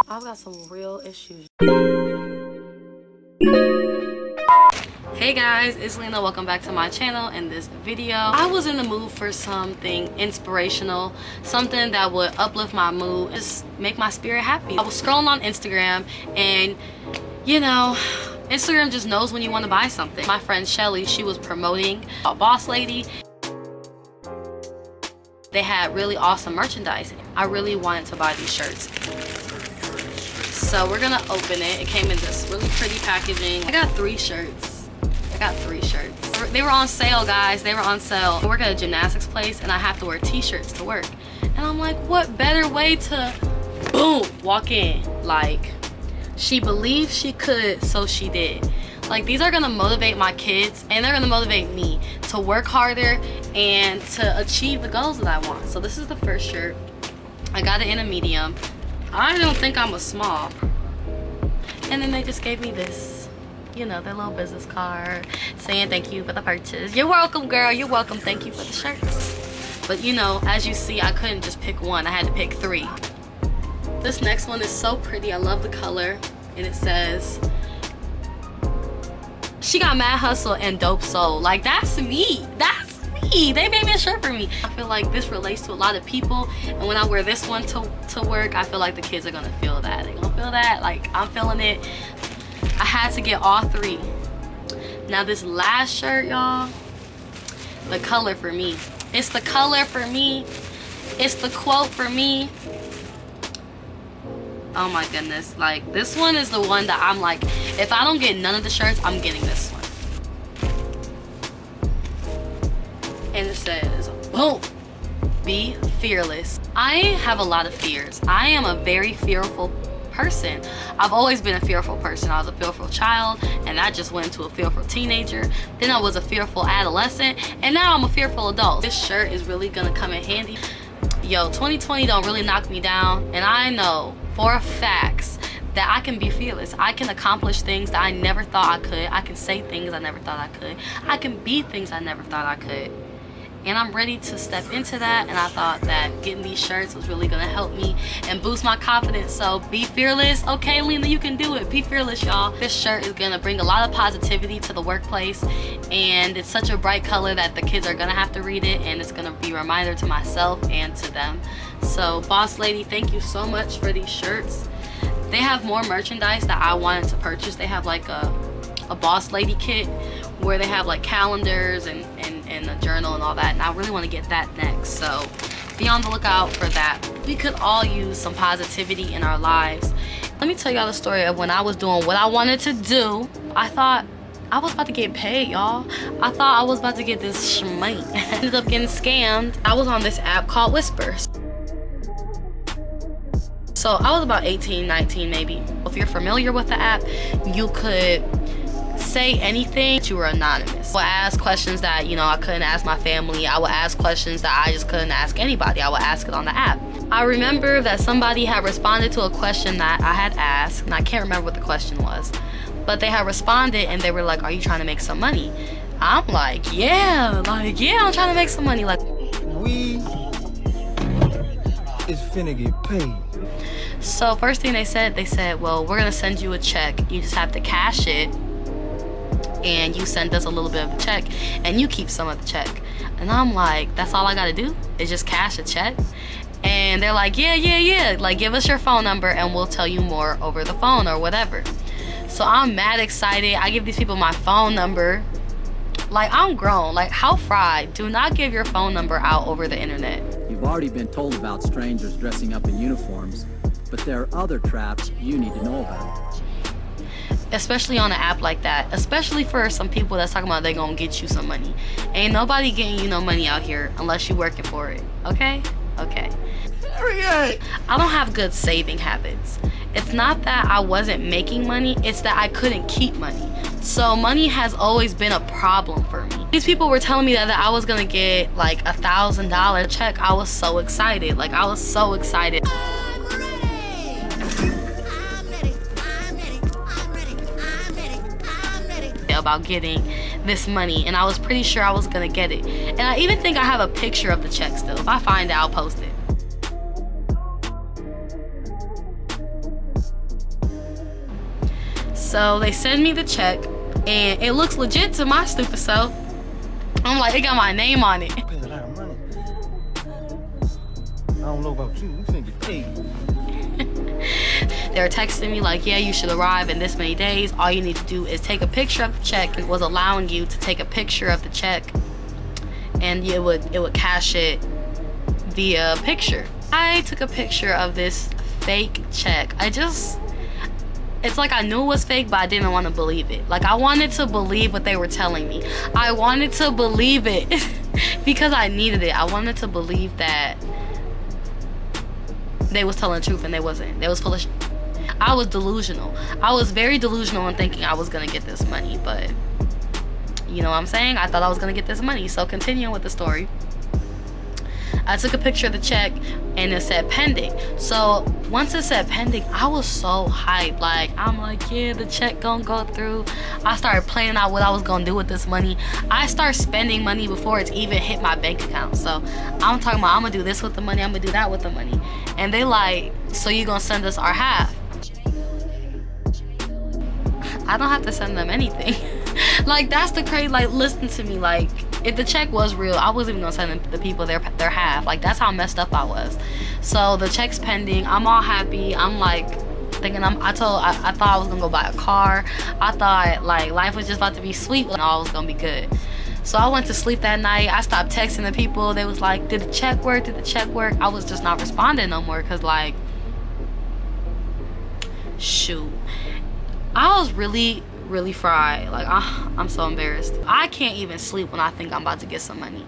I've got some real issues. Hey guys, it's Lena. Welcome back to my channel. In this video, I was in the mood for something inspirational, something that would uplift my mood, just make my spirit happy. I was scrolling on Instagram and, you know, Instagram just knows when you want to buy something. My friend Shelly, she was promoting a Boss Lady. They had really awesome merchandise. I really wanted to buy these shirts. So we're gonna open it. It came in this really pretty packaging. I got 3 shirts. They were on sale, guys. They were on sale. I work at a gymnastics place and I have to wear t-shirts to work. And I'm like, what better way to, boom, walk in. Like, she believed she could, so she did. Like, these are gonna motivate my kids and they're gonna motivate me to work harder and to achieve the goals that I want. So this is the first shirt. I got it in a medium. I don't think I'm a small. And then they just gave me this, you know, their little business card saying thank you for the purchase. You're welcome, girl. You're welcome. Thank you for the shirts. But you know, as you see, I couldn't just pick one. I had to pick 3. This next one is so pretty. I love the color. And it says, she got mad hustle and dope soul. Like, that's me. That's me. They made me a shirt for me. I feel like this relates to a lot of people. And when I wear this one to work, I feel like the kids are gonna feel that. They're gonna feel that. Like, I'm feeling it. I had to get all 3. Now this last shirt, y'all, the color for me. It's the color for me. It's the quote for me. Oh my goodness. Like, this one is the one that I'm like, if I don't get none of the shirts, I'm getting this one. And it says, boom, be fearless. I have a lot of fears. I am a very fearful person. I've always been a fearful person. I was a fearful child, and I just went into a fearful teenager. Then I was a fearful adolescent, and now I'm a fearful adult. This shirt is really gonna come in handy. Yo, 2020 don't really knock me down, and I know for a fact that I can be fearless. I can accomplish things that I never thought I could. I can say things I never thought I could. I can be things I never thought I could. And I'm ready to step into that, and I thought that getting these shirts was really gonna help me and boost my confidence. So be fearless. Okay, Lena, you can do it. Be fearless, y'all. This shirt is gonna bring a lot of positivity to the workplace, and it's such a bright color that the kids are gonna have to read it, and it's gonna be a reminder to myself and to them. So Boss Lady, thank you so much for these shirts. They have more merchandise that I wanted to purchase. They have like a Boss Lady kit where they have like calendars and a journal and all that, and I really want to get that next. So be on the lookout for that. We could all use some positivity in our lives. Let me tell y'all the story of when I was doing what I wanted to do. I thought I was about to get paid, y'all. I thought I was about to get this shmoney. Ended up getting scammed. I was on this app called Whispers. So I was about 18, 19 maybe. If you're familiar with the app, you could say anything. You were anonymous. I would ask questions that, you know, I couldn't ask my family. I would ask questions that I just couldn't ask anybody. I would ask it on the app. I remember that somebody had responded to a question that I had asked, and I can't remember what the question was, but they had responded and they were like, are you trying to make some money? I'm like, yeah, I'm trying to make some money. Like, we is finna get paid. So first thing they said, well, we're gonna send you a check. You just have to cash it, and you send us a little bit of the check, and you keep some of the check. And I'm like, that's all I gotta do is just cash a check? And they're like, yeah, like, give us your phone number and we'll tell you more over the phone or whatever. So I'm mad excited. I give these people my phone number. Like, I'm grown. Like, how fried? Do not give your phone number out over the internet. You've already been told about strangers dressing up in uniforms, but there are other traps you need to know about. Especially on an app like that. Especially for some people that's talking about they gonna get you some money. Ain't nobody getting you no money out here unless you working for it. Okay? Okay. I don't have good saving habits. It's not that I wasn't making money, it's that I couldn't keep money. So money has always been a problem for me. These people were telling me that I was gonna get like $1,000 check. I was so excited. Like, I was so excited. About getting this money, and I was pretty sure I was gonna get it. And I even think I have a picture of the check still. If I find it, I'll post it. So they send me the check, and it looks legit to my stupid self. I'm like, it got my name on it. Pay a lot of money. I don't know about you. You finna get paid. They were texting me like, yeah, you should arrive in this many days. All you need to do is take a picture of the check. It was allowing you to take a picture of the check, and it would cash it via picture. I took a picture of this fake check. It's like I knew it was fake, but I didn't want to believe it. Like, I wanted to believe what they were telling me. I wanted to believe it because I needed it. I wanted to believe that they was telling the truth, and they wasn't. They was full of shit. I was delusional. I was very delusional in thinking I was gonna get this money, but you know what I'm saying? I thought I was gonna get this money. So continuing with the story, I took a picture of the check, and it said pending. So once it said pending, I was so hyped. Like, I'm like, yeah, the check gonna go through. I started planning out what I was gonna do with this money. I start spending money before it's even hit my bank account. So I'm talking about, I'm gonna do this with the money, I'm gonna do that with the money. And they like, so you gonna send us our half? I don't have to send them anything. Like, that's the crazy, like, listen to me, like, if the check was real, I wasn't even gonna send the people their half. Like, that's how messed up I was. So the check's pending. I'm all happy. I'm like thinking, I thought I was gonna go buy a car. I thought like life was just about to be sweet and all was gonna be good. So I went to sleep that night. I stopped texting the people. They was like, did the check work? Did the check work? I was just not responding no more, because like, shoot, I was really fried. Like, I'm so embarrassed. I can't even sleep when I think I'm about to get some money.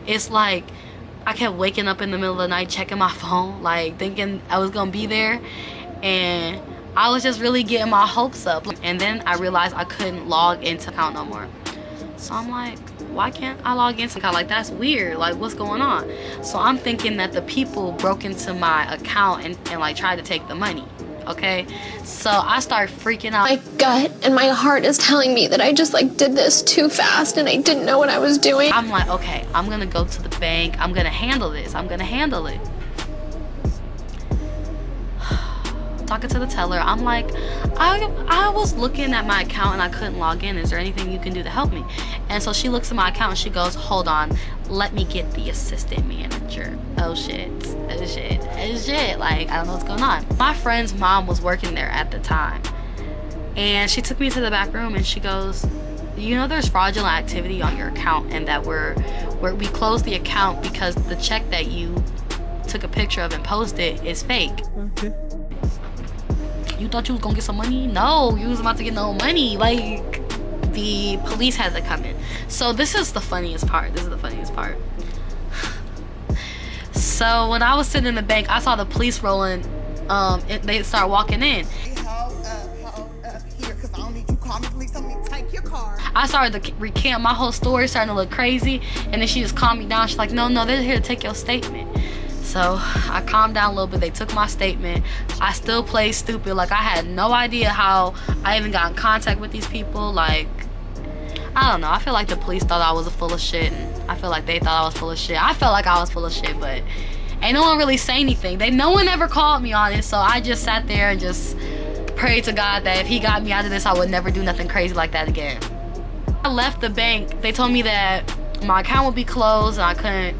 It's like I kept waking up in the middle of the night checking my phone, like thinking I was gonna be there, and I was just really getting my hopes up. And then I realized I couldn't log into account no more. So I'm like, why can't I log into account? Like, that's weird. Like, what's going on? So I'm thinking that the people broke into my account and like tried to take the money. Okay, so I start freaking out. My gut and my heart is telling me that I just like did this too fast and I didn't know what I was doing. I'm like, okay, I'm gonna go to the bank. I'm gonna handle this. I'm gonna handle it. Talking to the teller, I'm like, I was looking at my account and I couldn't log in. Is there anything you can do to help me? And so she looks at my account and she goes, hold on, let me get the assistant manager. Oh shit, oh shit, oh shit. Like, I don't know what's going on. My friend's mom was working there at the time, and she took me to the back room and she goes, you know there's fraudulent activity on your account, and that we closed the account because the check that you took a picture of and posted is fake. Okay. You thought you was gonna get some money? No, you was about to get no money. Like, the police had to come in. So this is the funniest part. This is the funniest part. So when I was sitting in the bank, I saw the police rolling. They start walking in. Hold up here, cause I don't need you call me police on me. Take your car. I started to recant my whole story, starting to look crazy, and then she just calmed me down. She's like, no, they're here to take your statement. So I calmed down a little bit. They took my statement. I still played stupid. Like, I had no idea how I even got in contact with these people. Like, I don't know. I feel like the police thought I was full of shit, and I feel like they thought I was full of shit. I felt like I was full of shit, but ain't no one really say anything. No one ever called me on it, so I just sat there and just prayed to God that if he got me out of this, I would never do nothing crazy like that again. I left the bank. They told me that my account would be closed and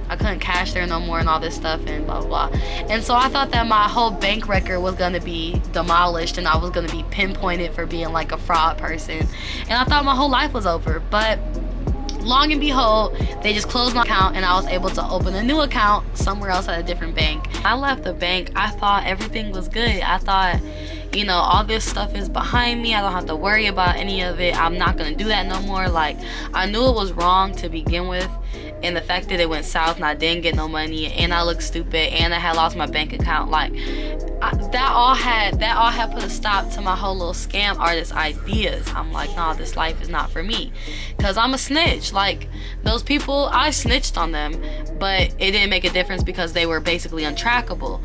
I couldn't cash there no more and all this stuff and blah blah blah. And so I thought that my whole bank record was gonna be demolished and I was gonna be pinpointed for being like a fraud person, and I thought my whole life was over. But long and behold, they just closed my account and I was able to open a new account somewhere else at a different bank. I left the bank. I thought everything was good. I thought, you know, all this stuff is behind me. I don't have to worry about any of it. I'm not gonna do that no more. Like, I knew it was wrong to begin with, and the fact that it went south and I didn't get no money and I looked stupid and I had lost my bank account, like, that all had put a stop to my whole little scam artist ideas. I'm like, nah, this life is not for me, because I'm a snitch. Like, those people, I snitched on them, but it didn't make a difference because they were basically untrackable.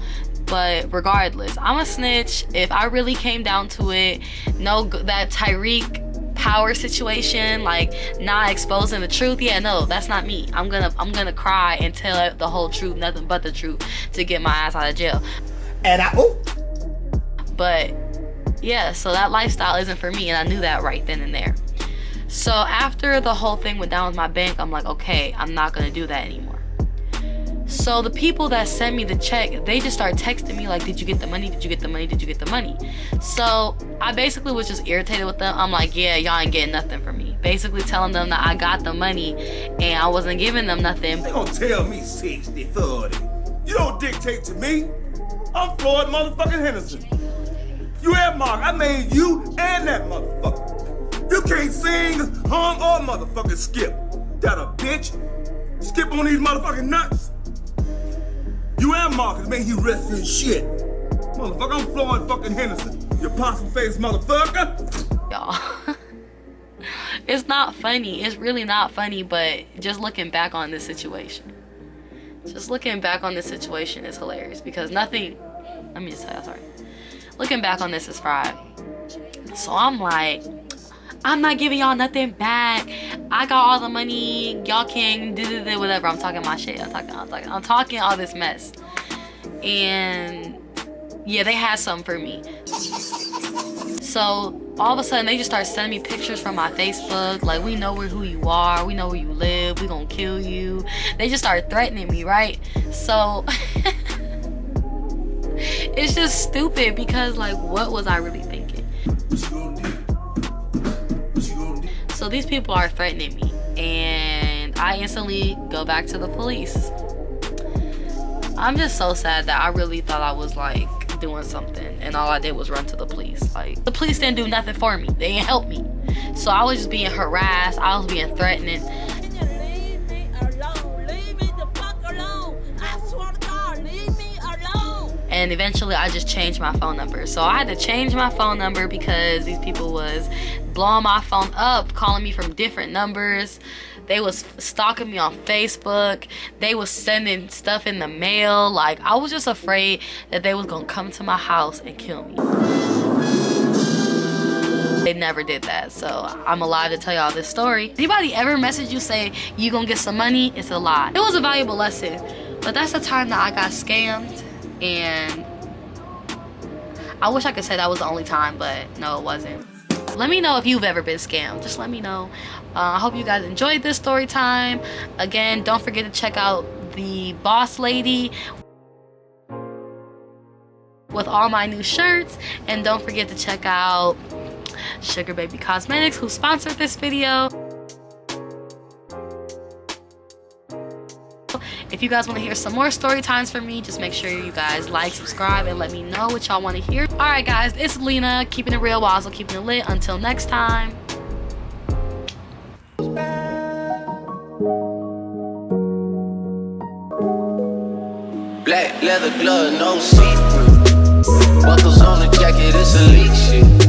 But regardless, I'm a snitch. If I really came down to it, no, that Tyreek power situation, like not exposing the truth, yeah, no, that's not me. I'm gonna cry and tell the whole truth, nothing but the truth, to get my ass out of jail. And But Yeah, so that lifestyle isn't for me, and I knew that right then and there. So after the whole thing went down with my bank, I'm like, okay, I'm not gonna do that anymore. So the people that sent me the check, they just start texting me like, did you get the money? Did you get the money? Did you get the money? So I basically was just irritated with them. I'm like, yeah, y'all ain't getting nothing from me. Basically telling them that I got the money and I wasn't giving them nothing. They gonna tell me 60, 30. You don't dictate to me. I'm Floyd motherfucking Henderson. You and Mark, I made you and that motherfucker. You can't sing, hum, or motherfucking skip. That a bitch. Skip on these motherfucking nuts. You and Marcus make you rest in shit. Motherfucker, I'm Floyd fucking Henderson. You possum face motherfucker. Y'all. It's not funny. It's really not funny, but just looking back on this situation. Just looking back on this situation is hilarious because nothing, let me just tell you, sorry. Looking back on this is fried. So I'm like, I'm not giving y'all nothing back. I got all the money. Y'all can do whatever. I'm talking my shit. I'm talking all this mess. And yeah, they had something for me. So all of a sudden they just start sending me pictures from my Facebook. Like, we know who you are. We know where you live. We gonna kill you. They just started threatening me, right? So it's just stupid because, like, what was I really thinking? So these people are threatening me and I instantly go back to the police. I'm just so sad that I really thought I was like doing something and all I did was run to the police. Like, the police didn't do nothing for me. They didn't help me. So I was just being harassed. I was being threatened. Leave me alone. Leave me the fuck alone. I swear to God, leave me alone. And eventually I just changed my phone number. So I had to change my phone number because these people was blowing my phone up, calling me from different numbers. They was stalking me on Facebook. They was sending stuff in the mail. Like, I was just afraid that they was gonna come to my house and kill me. They never did that, so I'm alive to tell y'all this story. Anybody ever message you say you gonna get some money? It's a lie. It was a valuable lesson, but that's the time that I got scammed, and I wish I could say that was the only time, but no, it wasn't. Let me know if you've ever been scammed. Just let me know. I hope you guys enjoyed this story time. Again, don't forget to check out the Boss Lady with all my new shirts. And don't forget to check out Sugar Baby Cosmetics, who sponsored this video. If you guys want to hear some more story times from me, just make sure you guys like, subscribe, and let me know what y'all want to hear. Alright guys, it's Lena, keeping it real while also keeping it lit. Until next time. Black leather glove, no see-through. Buckles on the jacket, it's elite shit.